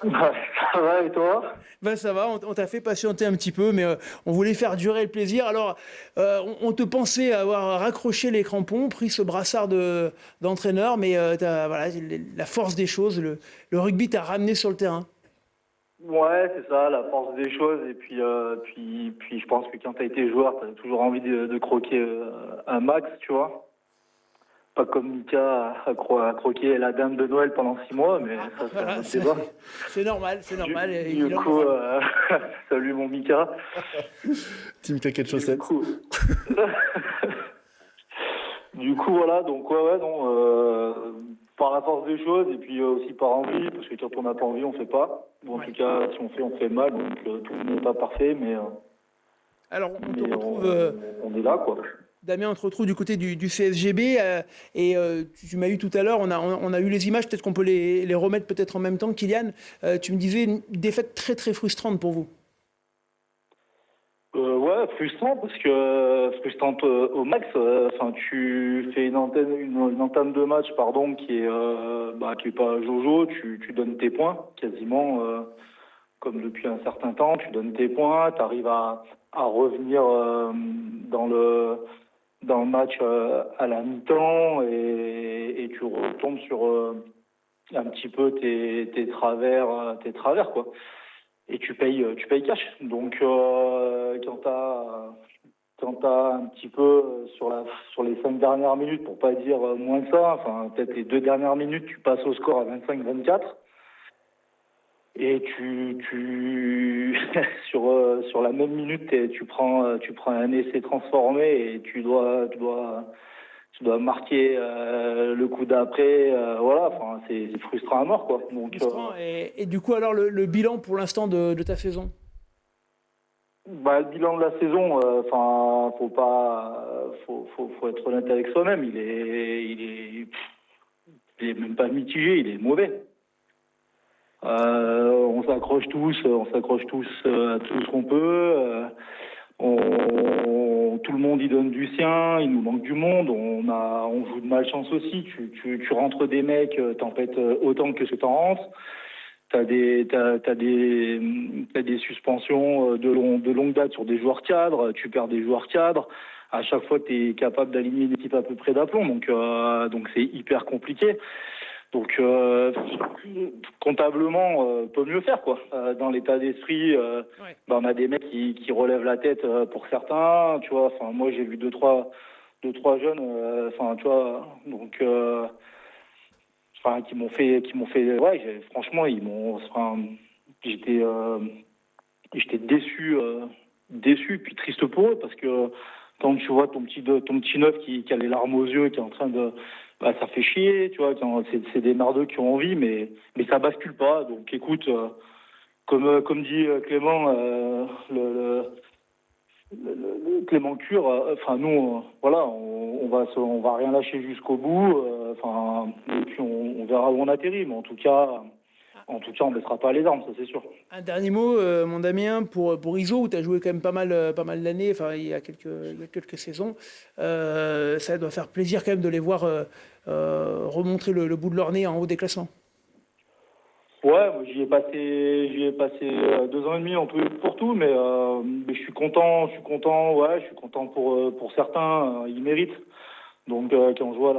Ouais, ça va et toi? Ben ça va, on t'a fait patienter un petit peu, mais on voulait faire durer le plaisir. Alors, on te pensait avoir raccroché les crampons, pris ce brassard d'entraîneur, mais voilà, la force des choses, le rugby t'a ramené sur le terrain. Ouais, c'est ça, la force des choses. Et puis je pense que quand t'as été joueur, t'as toujours envie de croquer un max, tu vois. Pas comme Mika a croqué la dame de Noël pendant 6 mois, mais ça, c'est un Voilà, autre débat. c'est normal, c'est Du, normal, et du il en coup, aura. salut mon Mika. Team claquette Du chaussettes. coup, du coup, voilà, donc ouais, non, par la force des choses et puis aussi par envie, parce que quand on n'a pas envie, on fait pas. Ou en Ouais. tout cas, si on fait mal, donc tout n'est pas parfait, Alors, on te mais retrouve, on est là, quoi. Damien, on te retrouve du côté du CSGB, et tu m'as eu tout à l'heure, on a eu les images, peut-être qu'on peut les remettre peut-être en même temps. Kylian, tu me disais une défaite très très frustrante pour vous. Ouais, frustrant parce que frustrant au max. Enfin, tu fais une entame de match, pardon, qui est pas Jojo. Tu donnes tes points quasiment comme depuis un certain temps. Tu donnes tes points, tu arrives à revenir dans le match à la mi-temps et tu retombes sur un petit peu tes travers quoi. Et tu payes cash. Donc quand t'as un petit peu sur les 5 dernières minutes, pour pas dire moins que ça, enfin peut-être les 2 dernières minutes, tu passes au score à 25-24 et sur la même minute, tu prends un essai transformé et tu dois marquer le coup d'après. Voilà, enfin c'est frustrant à mort quoi. Donc Frustrant. Et du coup, alors, le bilan pour l'instant de ta saison? bah, le bilan de la saison, enfin, faut être honnête avec soi-même. Il est même pas mitigé, il est mauvais. On s'accroche tous à tout ce qu'on peut. Tout le monde y donne du sien, il nous manque du monde. On joue de malchance aussi. Tu rentres des mecs, t'en pètes autant que ce que t'en rentres. T'as des suspensions de longue date sur des joueurs cadres. Tu perds des joueurs cadres. À chaque fois, tu es capable d'aligner une équipe à peu près d'aplomb. Donc c'est hyper compliqué. Donc, comptablement, peut mieux faire, quoi. Dans l'état d'esprit, Ouais. bah, on a des mecs qui relèvent la tête pour certains, tu vois. Enfin, moi, j'ai vu deux, trois jeunes, enfin, tu vois, donc, enfin, qui m'ont fait, ouais, franchement, enfin, j'étais, j'étais déçu, puis triste pour eux, parce que quand tu vois ton petit neuf qui a les larmes aux yeux, qui est en train de, bah, ça fait chier, tu vois, c'est des merdeux qui ont envie, mais ça bascule pas. Donc, écoute, comme dit Clément, Clément Cure, enfin, nous, voilà, on va rien lâcher jusqu'au bout, enfin, et puis on verra où on atterrit, mais en tout cas, on ne baissera pas les armes, ça c'est sûr. Un dernier mot, mon Damien, pour Iso, où tu as joué quand même pas mal d'années, enfin, il y a quelques saisons. Ça doit faire plaisir quand même de les voir remontrer le bout de leur nez en haut des classements. Ouais, moi, j'y ai passé 2 ans et demi en tout et pour tout, mais ouais, je suis content pour certains, ils méritent. Donc quand je vois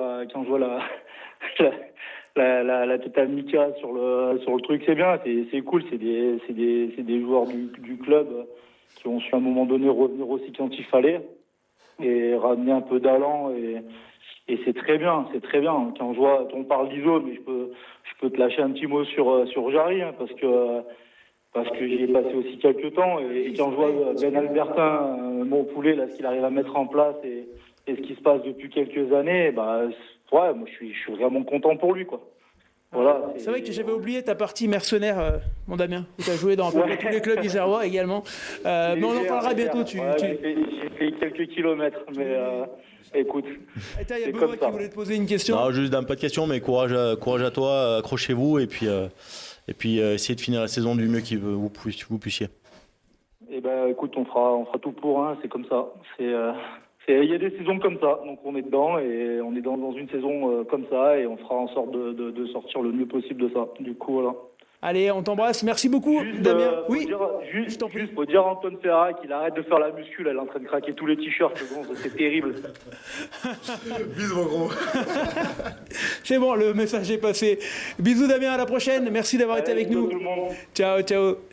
la totale Mika sur le truc, c'est bien, c'est cool, c'est des joueurs du club qui ont su à un moment donné revenir aussi quand il fallait et ramener un peu d'allant et c'est très bien, c'est très bien. Quand je vois, on parle d'ISO, mais je peux te lâcher un petit mot sur Jarry, hein, parce que j'y ai passé aussi quelques temps. Et Oui, quand c'est je vois vrai. Ben Albertin, mon poulet, là, ce qu'il arrive à mettre en place et ce qui se passe depuis quelques années, bah, ouais, moi, je suis vraiment content pour lui, quoi. Ouais. Voilà, C'est vrai que c'est. j'avais oublié ta partie mercenaire, mon Damien, où tu as joué dans à peu près tous les Ouais, clubs isérois également. Mais on en légère, parlera bientôt. légère. Ouais, j'ai fait quelques kilomètres, mais écoute, Et tiens, il y a c'est comme Benoît qui ça. voulait te poser une question. Non, juste pas de question, mais courage à toi, accrochez-vous et puis essayez de finir la saison du mieux que vous puissiez. Eh ben, écoute, on fera tout pour, hein, c'est comme ça. Il y a des saisons comme ça, donc on est dedans et on est dans une saison comme ça et on fera en sorte de sortir le mieux possible de ça. Du coup, voilà. Allez, on t'embrasse. Merci beaucoup, Juste, Damien. faut Oui. dire, Je t'en prie. juste faut dire à Antoine Ferrari qu'il arrête de faire la muscu, là, il est en train de craquer tous les t-shirts, c'est terrible. Bisous, mon gros. C'est bon, le message est passé. Bisous, Damien, à la prochaine. Merci d'avoir été Allez, avec nous. tout le monde. Ciao, ciao.